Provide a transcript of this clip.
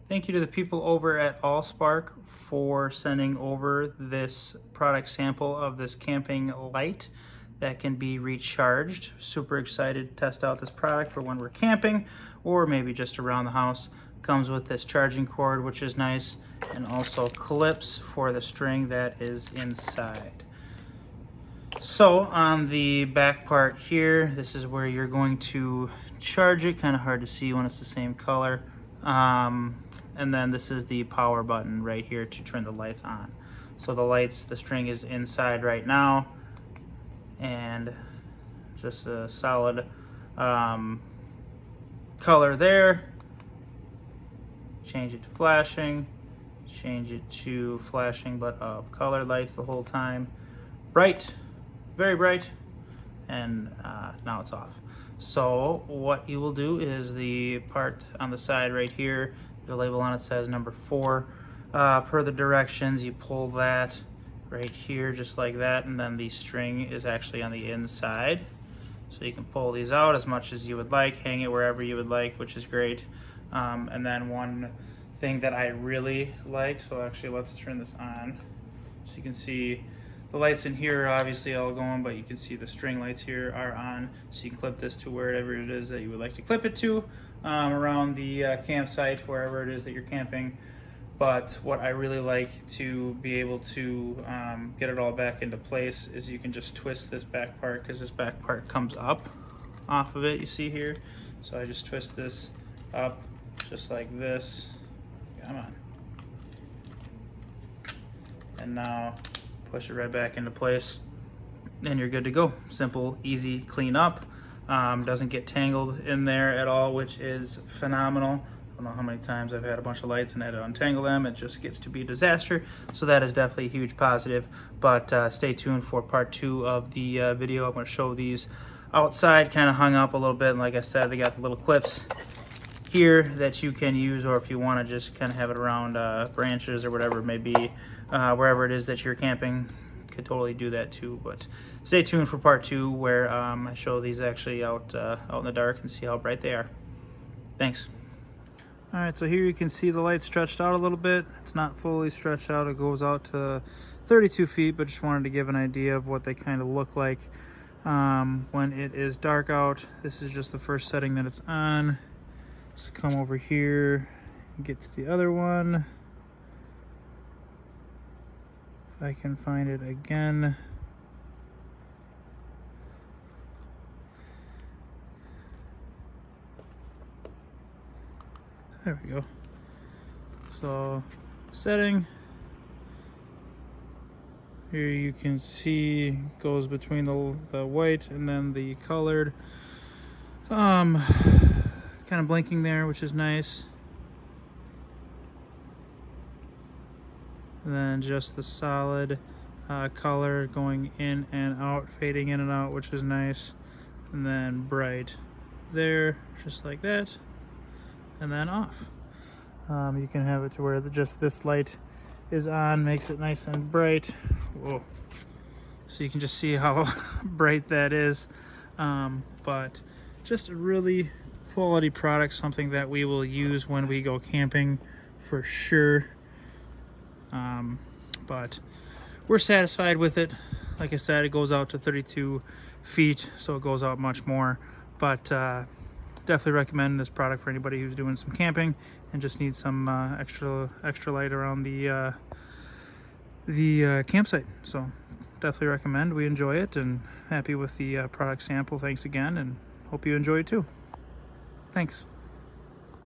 Thank you to the people over at Allspark for sending over this product sample of this camping light that can be recharged. Super excited to test out this product for when we're camping or maybe just around the house. Comes with this charging cord, which is nice, and also clips for the string that is inside. So on the back part here, this is where you're going to charge it. Kind of hard to see when it's the same color. And then this is the power button right here to turn the lights on. So the string is inside right now, and just a solid color there. Change it to flashing, change it to flashing but of color lights the whole time. Bright, very bright, and now it's off. So what you will do is the part on the side right here, the label on it says number 4. Per the directions, you pull that right here just like that, and then the string is actually on the inside. So you can pull these out as much as you would like, hang it wherever you would like, which is great. And then one thing that I really like, so actually let's turn this on so you can see the lights in here are obviously all going, but you can see the string lights here are on, so you can clip this to wherever it is that you would like to clip it to, around the campsite, wherever it is that you're camping. But what I really like to be able to get it all back into place is you can just twist this back part, because this back part comes up off of it, you see here. So I just twist this up just like this. Come on. And now push it right back into place, and you're good to go. Simple, easy clean up. Doesn't get tangled in there at all, which is phenomenal. I don't know how many times I've had a bunch of lights and had to untangle them. It just gets to be a disaster. So that is definitely a huge positive. But stay tuned for part 2 of the video. I'm going to show these outside, kind of hung up a little bit. And like I said, they got the little clips here that you can use, or if you want to just kind of have it around branches or whatever it may be, wherever it is that you're camping, you could totally do that too. But stay tuned for part 2 where I show these actually out in the dark and see how bright they are. Thanks. All right, so here you can see the light stretched out a little bit. It's not fully stretched out. It goes out to 32 feet, but just wanted to give an idea of what they kind of look like when it is dark out. This is just the first setting that it's on. Let's come over here and get to the other one. If I can find it again. There we go. So, setting. Here you can see goes between the white and then the colored. Kind of blinking there, which is nice. And then just the solid color going in and out, fading in and out, which is nice. And then bright there, just like that. And then off. You can have it to where just this light is on, makes it nice and bright. Whoa. So you can just see how bright that is. But just a really quality product, something that we will use when we go camping for sure. But we're satisfied with it. Like I said, it goes out to 32 feet, so it goes out much more. But definitely recommend this product for anybody who's doing some camping and just needs some extra light around the campsite. So definitely recommend. We enjoy it and happy with the product sample. Thanks again, and hope you enjoy it too. Thanks.